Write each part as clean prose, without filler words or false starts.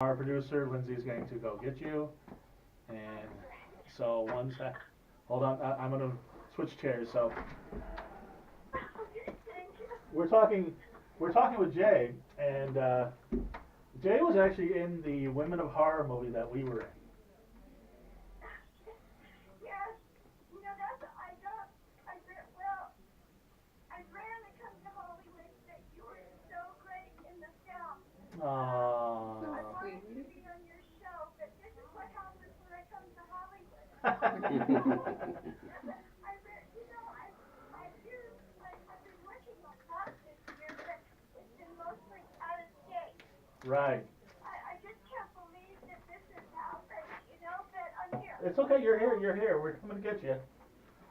Our producer, Lindsay's going to go get you. And so one sec. Hold on, I'm going to switch chairs. So we're talking, we're talking with Jay, and Jay was actually in the Women of Horror movie that we were in. Aww. I wanted to be on your show, but this is what happens when I come to Hollywood. I've been working a lot this year, but it's been mostly out of state. Right. I just can't believe that this has happened, but I'm here. It's okay, you're here, you're here. We're coming to get you.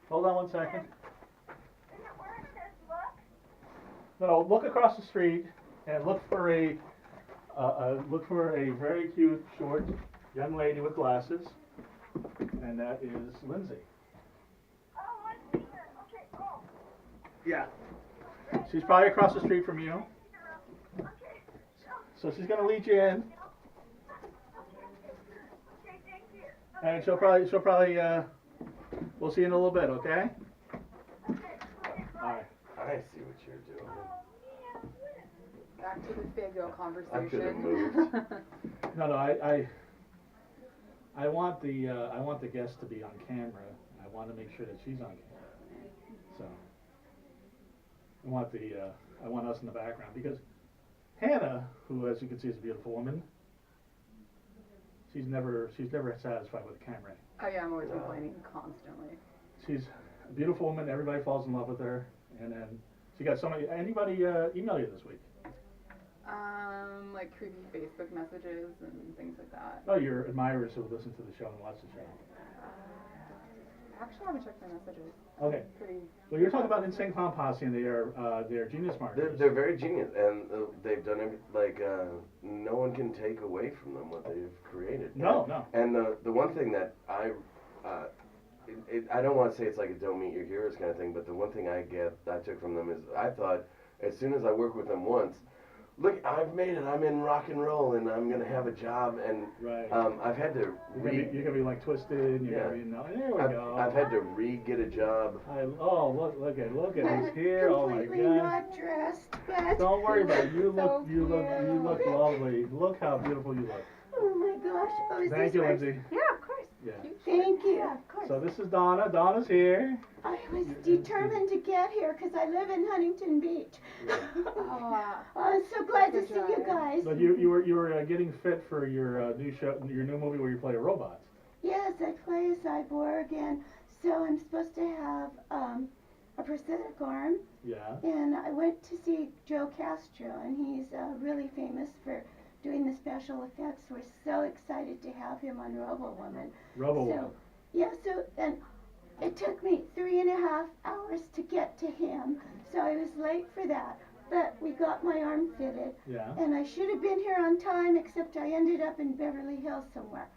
Hold on one second. Is it where it says look? No, look across the street and look for a very cute, short young lady with glasses, and that is Lindsay. Oh, I see her. Okay, oh. Yeah. She's probably across the street from you. Okay. So she's gonna lead you in, Okay, thank you. and she'll probably, we'll see you in a little bit, okay? All right. I see what you're doing. Back to the Fago conversation. I could have moved. No, I want the guest to be on camera. I want to make sure that she's on camera. So I want us in the background because Hannah, who as you can see is a beautiful woman, she's never satisfied with the camera. Oh yeah, I'm always complaining constantly. She's a beautiful woman. Everybody falls in love with her, and then she got so many. Anybody email you this week? Like creepy Facebook messages and things like that. Oh, your admirers who listen to the show and watch the show. Actually, I haven't checked my messages. Okay. Pretty. Well, you're talking about Insane Clown Posse, and they're genius marketers. They're very genius, and they've done no one can take away from them what they've created. No. And the one thing that I don't want to say it's like a don't meet your heroes kind of thing, but the one thing I took from them is I thought as soon as I work with them once, look, I've made it. I'm in rock and roll, and I'm gonna have a job. And Right. I've had to You're gonna be like twisted. You're gonna be, there we go. I've had to get a job. Look at who's here. Oh my Completely God. not dressed, but Don't worry about it. You So look cute. lovely. Look how beautiful you look. oh my gosh. Oh, is Thank this you, where- Lindsay. Yeah, of course. Yeah. Thank you. Yeah, of course. So this is Dawna. Dawna's here. I was determined to get here because I live in Huntington Beach. Oh, I'm so glad to Good see you job. guys. But you were getting fit for your new show, your new movie where you play a robot. Yes, I play a cyborg, and so I'm supposed to have a prosthetic arm. Yeah. And I went to see Joe Castro, and he's really famous for doing the special effects. We're so excited to have him on Robowoman. Robowoman. And it took me 3.5 hours to get to him, so I was late for that. But we got my arm fitted, Yeah. and I should have been here on time, except I ended up in Beverly Hills somewhere.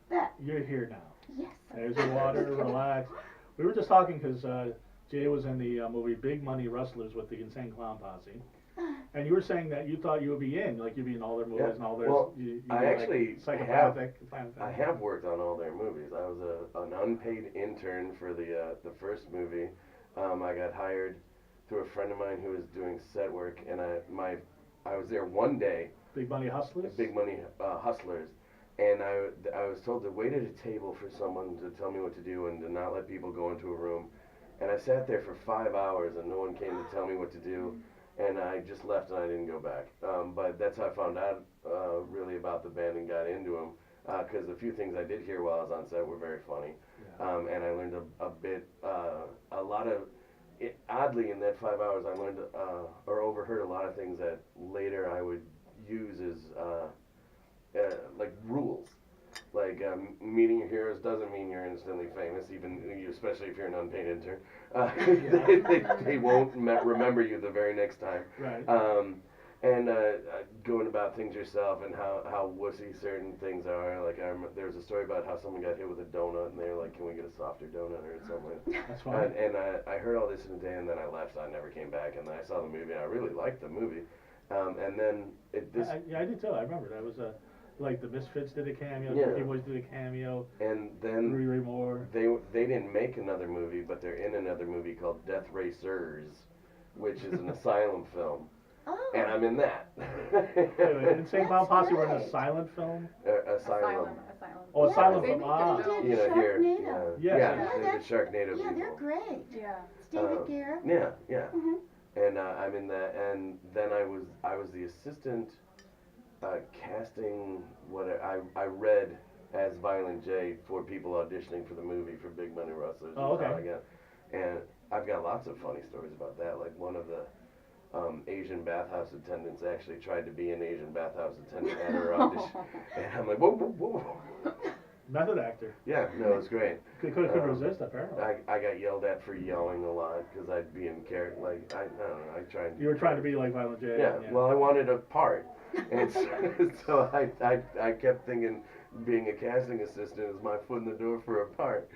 But You're here now. yes. There's your water. Relax. We were just talking because Jay was in the movie Big Money Rustlers with the Insane Clown Posse. And you were saying that you thought you would be in, like you'd be in all their movies Yeah. and all their. Well, you I were, actually like, psychopathic. I have worked on all their movies. I was an unpaid intern for the first movie. I got hired through a friend of mine who was doing set work, and I was there one day. Big Money Hustlers. Big Money Hustlers, and I was told to wait at a table for someone to tell me what to do and to not let people go into a room. And I sat there for 5 hours, and no one came to tell me what to do. And I just left and I didn't go back. But that's how I found out really about the band and got into them. Because the few things I did hear while I was on set were very funny. Yeah. And I learned a lot of, oddly in that 5 hours I learned or overheard a lot of things that later I would use as like rules. Like meeting your heroes doesn't mean you're instantly famous, especially if you're an unpaid intern. They won't remember you the very next time. Right. And going about things yourself and how wussy certain things are. Like there was a story about how someone got hit with a donut and they were like, "Can we get a softer donut or something?" That's fine. And I heard all this in a day, and then I left. So I never came back. And then I saw the movie, and I really liked the movie. And then I did too. I remember that was like the Misfits did a cameo, Yeah. the Boys did a cameo, And then Ray Moore. they didn't make another movie, but they're in another movie called Death Racers, which is an asylum film, Oh. and I'm in that. Wait, Insane Clown That's Posse were in a great. silent film. Asylum. Oh, Yeah, Asylum they film. make Ah. it They You did know, here, Sharknado. Yeah. yeah, Yeah, they're the Sharknado Yeah, they're people. great. Yeah. It's David Um, Gere. Yeah, yeah. Mhm. And I'm in that, and then I was the assistant casting. I read as Violent J for people auditioning for the movie for Big Money Rustlers. Oh, okay. And I've got lots of funny stories about that. Like one of the Asian bathhouse attendants actually tried to be an Asian bathhouse attendant at her audition, and I'm like, whoa, whoa, whoa. Method actor. Yeah, no, it's great. Couldn't resist, apparently. I got yelled at for yelling a lot because I'd be in character. Like I don't know, I tried. You were trying to be like Violent J. Yeah, well, I wanted a part, and so I kept thinking being a casting assistant is my foot in the door for a part.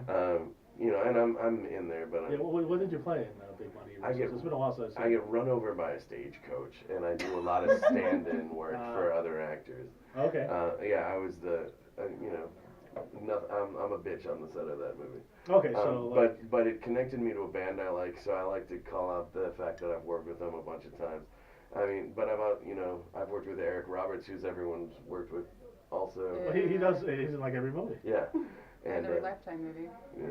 Yeah. You know, and I'm in there, but Yeah, what did you play in Big Money? It's been a while since I've I seen it. get run over by a stagecoach, and I do a lot of stand-in work for other actors. Okay. Yeah, I was the you know. I'm a bitch on the set of that movie. Okay, so But it connected me to a band I like, so I like to call out the fact that I've worked with them a bunch of times. I mean, but I've worked with Eric Roberts, who's everyone's worked with also. well, he does. He's in like every movie. Yeah. And every Lifetime movie. Yeah.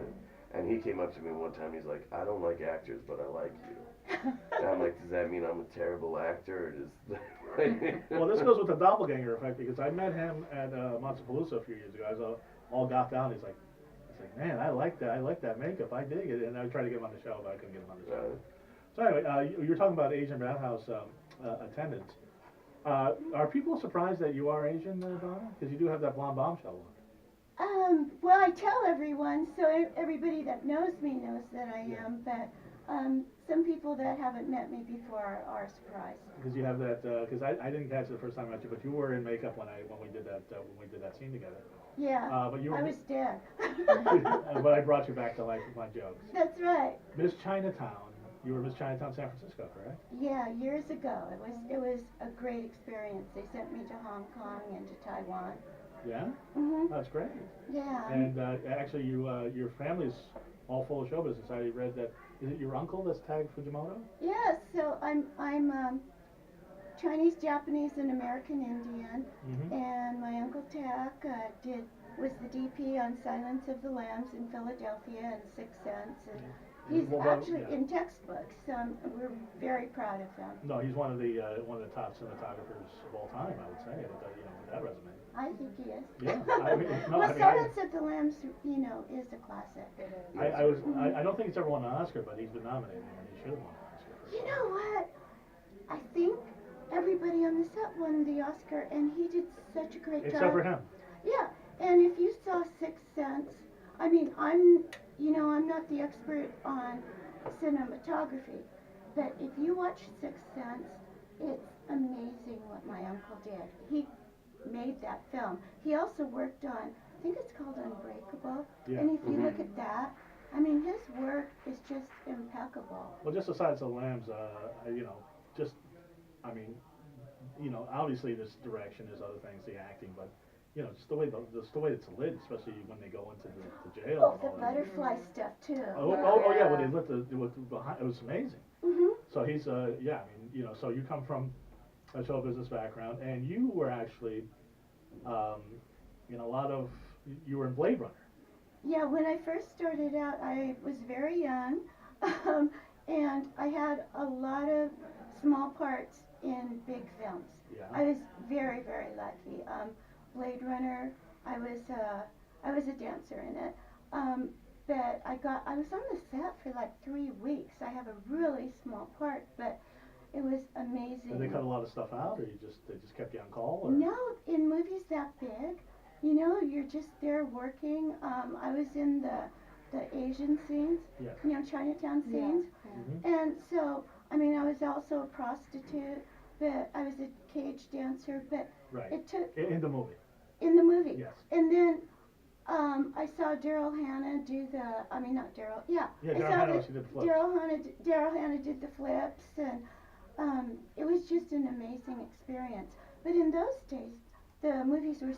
And he came up to me one time, he's like, I don't like actors, but I like you. And I'm like, does that mean I'm a terrible actor, or does... Well, this goes with the doppelganger effect, because I met him at Montepalooza a few years ago. I was all got down. He's like, man, I like that makeup. I dig it. And I tried to get him on the show, but I couldn't get him on the show. So anyway, you were talking about Asian bathhouse attendants. Are people surprised that you are Asian, Dawna? Because you do have that blonde bombshell look. Well, I tell everyone, so everybody that knows me knows that I am, but some people that haven't met me before are surprised. Because you have that, because I didn't catch it the first time I met you, but you were in makeup when we did that scene together. Yeah, But you were, I was dead. but I brought you back to life with my jokes. That's right. Miss Chinatown. You were Miss Chinatown San Francisco, correct? Yeah, years ago. It was a great experience. They sent me to Hong Kong and to Taiwan. Yeah? Mhm. That's great. Yeah. And actually, your family's all full of show business. I read that. Is it your uncle that's Tak Fujimoto? Yeah. So I'm Chinese, Japanese, and American Indian, Mm-hmm. and my uncle Tak was the DP on Silence of the Lambs in Philadelphia and Sixth Sense, and he's actually in textbooks. So we're very proud of him. No, he's one of the top cinematographers of all time, I would say, with that resume. I think he is. Yeah, I mean, no, Well, I mean, Silence of the Lambs, is a classic. It is. I don't think he's ever won an Oscar, but he's been nominated, and he should have won an Oscar. You know what? I think everybody on the set won the Oscar, and he did such a great job. Except for him. Yeah, and if you saw Sixth Sense, I mean, I'm not the expert on cinematography, but if you watch Sixth Sense, it's amazing what my uncle did. He made that film. He also worked on, I think it's called Unbreakable, Yeah. and if you look at that, I mean, his work is just impeccable. Well, just aside from Lambs, obviously this direction, there's other things, the acting, but just the way it's lit, especially when they go into the jail. Oh, and the all that. butterfly stuff too. Yeah, when they lit behind, it was amazing. Mhm. So he's so you come from a show business background, and you were actually you were in Blade Runner. Yeah, when I first started out, I was very young, and I had a lot of small parts in big films. Yeah. I was very, very lucky. Blade Runner, I was a dancer in it. But I was on the set for like 3 weeks. I have a really small part, but it was amazing. Did they cut a lot of stuff out, or they just kept you on call? Or? No, in movies that big, you're just there working. I was in the Asian scenes, Yes. Chinatown scenes. Mhm. And so, I mean, I was also a prostitute, but I was a cage dancer, but Right. it took, In the movie. in the movie. Yes. And then, I saw Daryl Hannah do not Daryl, yeah. Yeah, I Daryl saw Hannah, she did the flips. Daryl Hannah did the flips, and it was just an amazing experience. But in those days, the movies were